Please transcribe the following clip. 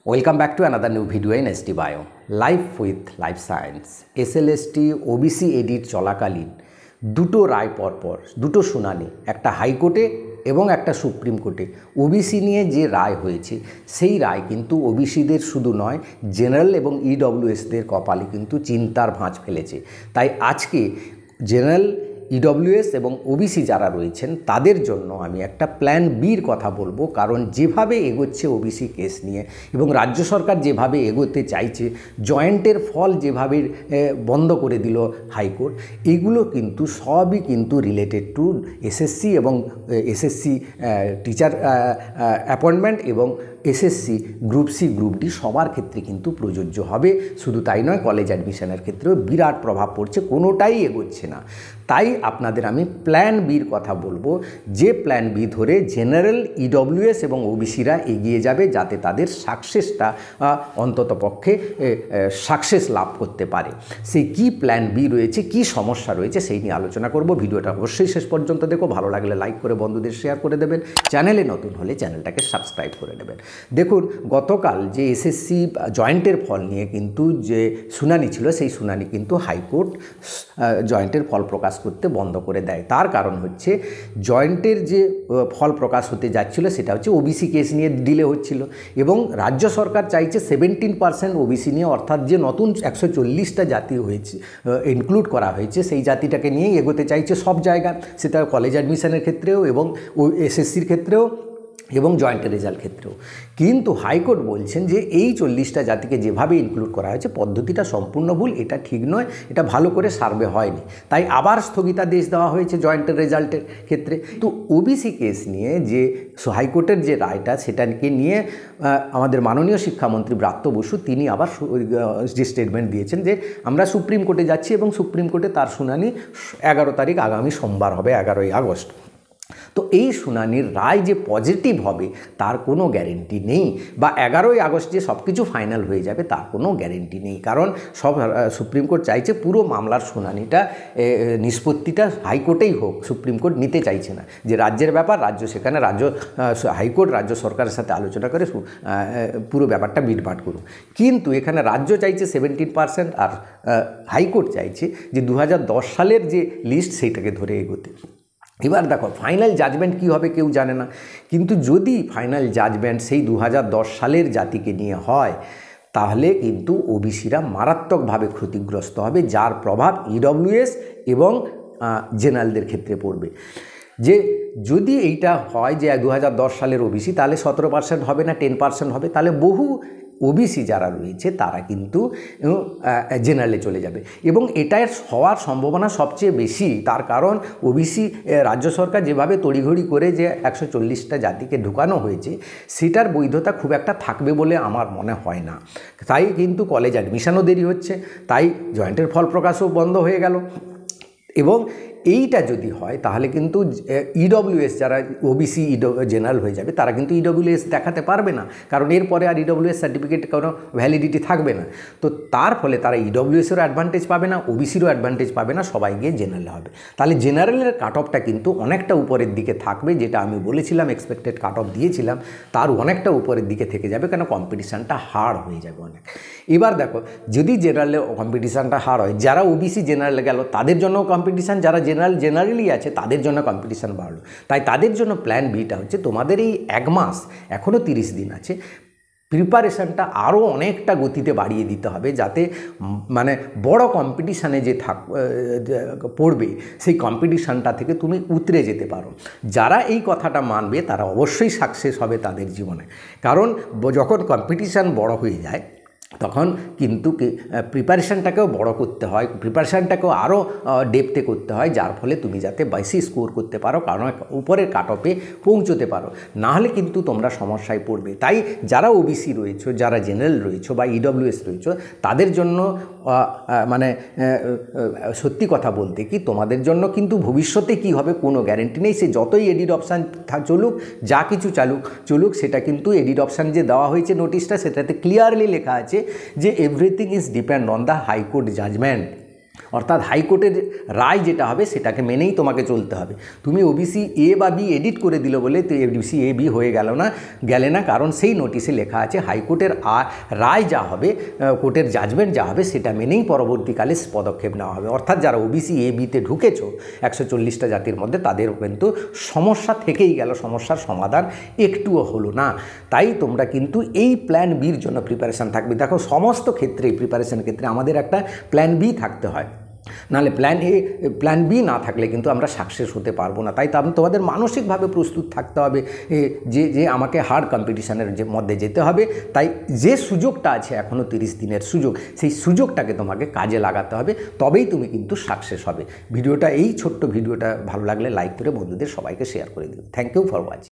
Welcome back to another new video in ST Bio. Life with Life Science. SLST OBC edit চলাকালীন দুটো রায় পরপর দুটো শুনানি, একটা হাইকোর্টে এবং একটা সুপ্রিম কোর্টে ওবিসি নিয়ে যে রায় হয়েছে সেই রায় কিন্তু ওবিসিদের শুধু নয়, জেনারেল এবং ইডব্লিউএসদের কপালে কিন্তু চিন্তার ভাঁজ ফেলেছে। তাই আজকে জেনারেল, ইডব্লিউএস এবং ওবিসি যারা রয়েছেন তাদের জন্য আমি একটা প্ল্যান বির কথা বলবো। কারণ যেভাবে এগোচ্ছে ওবিসি কেস নিয়ে এবং রাজ্য সরকার যেভাবে এগোতে চাইছে, জয়েন্টের ফল যেভাবে বন্ধ করে দিল হাইকোর্ট, এগুলো কিন্তু সবই কিন্তু রিলেটেড টু এসএসসি এবং এসএসসি টিচার অ্যাপয়েন্টমেন্ট এবং SSC group C group D সবার ক্ষেত্রে কিন্তু প্রযোজ্য হবে। শুধু তাই নয়, কলেজ অ্যাডমিশনের ক্ষেত্রেও বিরাট প্রভাব পড়ছে, কোনোটাই এগোচ্ছে না। তাই আপনাদের আমি প্ল্যান বির কথা বলবো, যে প্ল্যান বি ধরে জেনারেল, ইডব্লিউএস এবং ওবিসিরা এগিয়ে যাবে, যাতে তাদের সাকসেসটা অন্ততপক্ষে সাকসেস লাভ করতে পারে। সেই কী প্ল্যান বি রয়েছে, কী সমস্যা রয়েছে সেই নিয়ে আলোচনা করব। ভিডিওটা অবশ্যই শেষ পর্যন্ত দেখো, ভালো লাগলে লাইক করে বন্ধুদের শেয়ার করে দেবেন, চ্যানেলে নতুন হলে চ্যানেলটাকে সাবস্ক্রাইব করে দেবেন। দেখুন, গতকাল যে এসএসসি জয়েন্টের ফল নিয়ে কিন্তু যে শুনানি ছিল, সেই শুনানি কিন্তু হাইকোর্ট জয়েন্টের ফল প্রকাশ করতে বন্ধ করে দেয়। তার কারণ হচ্ছে, জয়েন্টের যে ফল প্রকাশ হতে যাচ্ছিল সেটা হচ্ছে ওবিসি কেস নিয়ে ডিলে হচ্ছিল এবং রাজ্য সরকার চাইছে 17% ওবিসি নিয়ে, অর্থাৎ যে নতুন 140টা জাতি হয়েছে, ইনক্লুড করা হয়েছে, সেই জাতিটাকে নিয়েই এগোতে চাইছে সব জায়গায়, সেটা কলেজ অ্যাডমিশনের ক্ষেত্রেও এবং এসএসসির ক্ষেত্রেও এবং জয়েন্টের রেজাল্ট ক্ষেত্রেও। কিন্তু হাইকোর্ট বলছেন যে এই 40টা জাতিকে যেভাবে ইনক্লুড করা হয়েছে পদ্ধতিটা সম্পূর্ণ ভুল, এটা ঠিক নয়, এটা ভালো করে সার্ভে হয়নি। তাই আবার স্থগিতাদেশ দেওয়া হয়েছে জয়েন্টের রেজাল্টের ক্ষেত্রে। তো ওবিসি কেস নিয়ে যে হাইকোর্টের যে রায়টা, সেটাকে নিয়ে আমাদের মাননীয় শিক্ষামন্ত্রী ব্রাত্য বসু তিনি আবার যে স্টেটমেন্ট দিয়েছেন যে আমরা সুপ্রিম কোর্টে যাচ্ছি এবং সুপ্রিম কোর্টে তার শুনানি 11 তারিখ, আগামী সোমবার হবে, 11ই আগস্ট। তো এই শুনানির রায় যে পজিটিভ হবে তার কোনো গ্যারেন্টি নেই, বা 11ই আগস্ট যে সব কিছু ফাইনাল হয়ে যাবে তার কোনো গ্যারেন্টি নেই। কারণ সুপ্রিম কোর্ট চাইছে পুরো মামলার শুনানিটা, নিষ্পত্তিটা হাইকোর্টেই হোক, সুপ্রিম কোর্ট নিতে চাইছে না। যে রাজ্যের ব্যাপার, সেখানে হাইকোর্ট রাজ্য সরকারের সাথে আলোচনা করে পুরো ব্যাপারটা মিটমাট করুক। কিন্তু এখানে রাজ্য চাইছে 17% আর হাইকোর্ট চাইছে যে 2010 সালের যে লিস্ট সেইটাকে ধরে এগোতে। এবার দেখো, ফাইনাল জাজমেন্ট কী হবে কেউ জানে না, কিন্তু যদি ফাইনাল জাজমেন্ট সেই 2010 সালের জাতিকে নিয়ে হয়, তাহলে কিন্তু ওবিসিরা মারাত্মকভাবে ক্ষতিগ্রস্ত হবে, যার প্রভাব ইডব্লিউএস এবং জেনারেলদের ক্ষেত্রে পড়বে। যে যদি এইটা হয় যে 2010 সালের ওবিসি, তাহলে 17% হবে না, 10% হবে, তাহলে বহু ওবিসি যারা রয়েছে তারা কিন্তু জেনারেলে চলে যাবে এবং এটার হওয়ার সম্ভাবনা সবচেয়ে বেশি। তার কারণ ওবিসি রাজ্য সরকার যেভাবে তড়িঘড়ি করে যে 140টা জাতিকে ঢুকানো হয়েছে, সেটার বৈধতা খুব একটা থাকবে বলে আমার মনে হয় না। তাই কিন্তু কলেজ অ্যাডমিশনও দেরি হচ্ছে, তাই জয়েন্টের ফল প্রকাশও বন্ধ হয়ে গেল। এবং এইটা যদি হয় তাহলে কিন্তু ইডব্লিউএস যারা ওবিসি জেনারেল হয়ে যাবে, তারা কিন্তু ইডব্লিউএস দেখাতে পারবে না, কারণ এরপরে আর ইডব্লিউএস সার্টিফিকেট কোনো ভ্যালিডিটি থাকবে না। তো তার ফলে তারা ইডব্লিউএসেরও অ্যাডভান্টেজ পাবে না, ওবিসিরও অ্যাডভান্টেজ পাবে না, সবাই গিয়ে জেনারেল হবে। তাহলে জেনারেলের কাট অফটা কিন্তু অনেকটা উপরের দিকে থাকবে, যেটা আমি বলেছিলাম, এক্সপেক্টেড কাট অফ দিয়েছিলাম, তার অনেকটা উপরের দিকে থেকে যাবে, কেন কম্পিটিশানটা হার্ড হয়ে যাবে অনেক। এবার দেখো, যদি জেনারেলে কম্পিটিশানটা হার্ড হয়, যারা ওবিসি জেনারেলে গেল তাদের জন্য কম্পিটিশান, যারা জেনারেলি আছে তাদের জন্য কম্পিটিশান বাড়লো। তাই তাদের জন্য প্ল্যান বিটা হচ্ছে, তোমাদের এই 1 মাস, এখনও 30 দিন আছে, প্রিপারেশানটা আরও অনেকটা গতিতে বাড়িয়ে দিতে হবে, যাতে মানে বড় কম্পিটিশানে যে পড়বে সেই কম্পিটিশানটা থেকে তুমি উতরে যেতে পারো। যারা এই কথাটা মানবে তারা অবশ্যই সাকসেস হবে তাদের জীবনে। কারণ যখন কম্পিটিশান বড় হয়ে যায় তখন কিন্তু প্রিপারেশানটাকেও বড় করতে হয়, প্রিপারেশানটাকেও আরও ডেপথে করতে হয়, যার ফলে তুমি যাতে বেশি স্কোর করতে পারো, কারণ উপরের কাট অফে পৌঁছতে পারো, নাহলে কিন্তু তোমরা সমস্যায় পড়বে। তাই যারা ওবিসি রয়েছে, যারা জেনারেল রয়েছে বা ইডব্লিউএস রয়েছে, তাদের জন্য মানে সত্যি কথা বলতে কি, তোমাদের জন্য কিন্তু ভবিষ্যতে কি হবে কোনো গ্যারেন্টি নেই। সে যতই এডিট অপশান চলুক, যা কিছু চলুক, সেটা কিন্তু এডিট অপশান যে দেওয়া হয়েছে নোটিশটা, সেটাতে ক্লিয়ারলি লেখা আছে যে everything is depend on the high court judgement. অর্থাৎ হাইকোর্টের রায় যেটা হবে সেটাকে মেনেই তোমাকে চলতে হবে। তুমি ওবিসি এ বা বি এডিট করে দিল বলে তো ওবিসি এ বি হয়ে গেলে না, কারণ সেই নোটিশে লেখা আছে হাইকোর্টের রায় যা হবে, কোর্টের জাজমেন্ট যা হবে সেটা মেনেই পরবর্তীকালে পদক্ষেপ নেওয়া হবে। অর্থাৎ যারা ওবিসি এ বিতে ঢুকেছ 140টা জাতির মধ্যে, তাদের কিন্তু সমস্যা থেকেই গেল, সমস্যার সমাধান একটুও হলো না। তাই তোমরা কিন্তু এই প্ল্যান বির জন্য প্রিপারেশান থাকবে। দেখো সমস্ত ক্ষেত্রে, প্রিপারেশান ক্ষেত্রে আমাদের একটা প্ল্যান বি থাকতে হয়, নাহলে প্ল্যান বি না থাকলে কিন্তু আমরা সাকসেস হতে পারবো না। তাই তোমাদের মানসিকভাবে প্রস্তুত থাকতে হবে যে আমাকে হার্ড কম্পিটিশানের মধ্যে যেতে হবে। তাই যে সুযোগটা আছে এখনও 30 দিনের সুযোগ, সেই সুযোগটাকে তোমাকে কাজে লাগাতে হবে, তবেই তুমি কিন্তু সাকসেস হবে। এই ছোট্ট ভিডিওটা ভালো লাগলে লাইক করে বন্ধুদের সবাইকে শেয়ার করে দিও। Thank you for watching.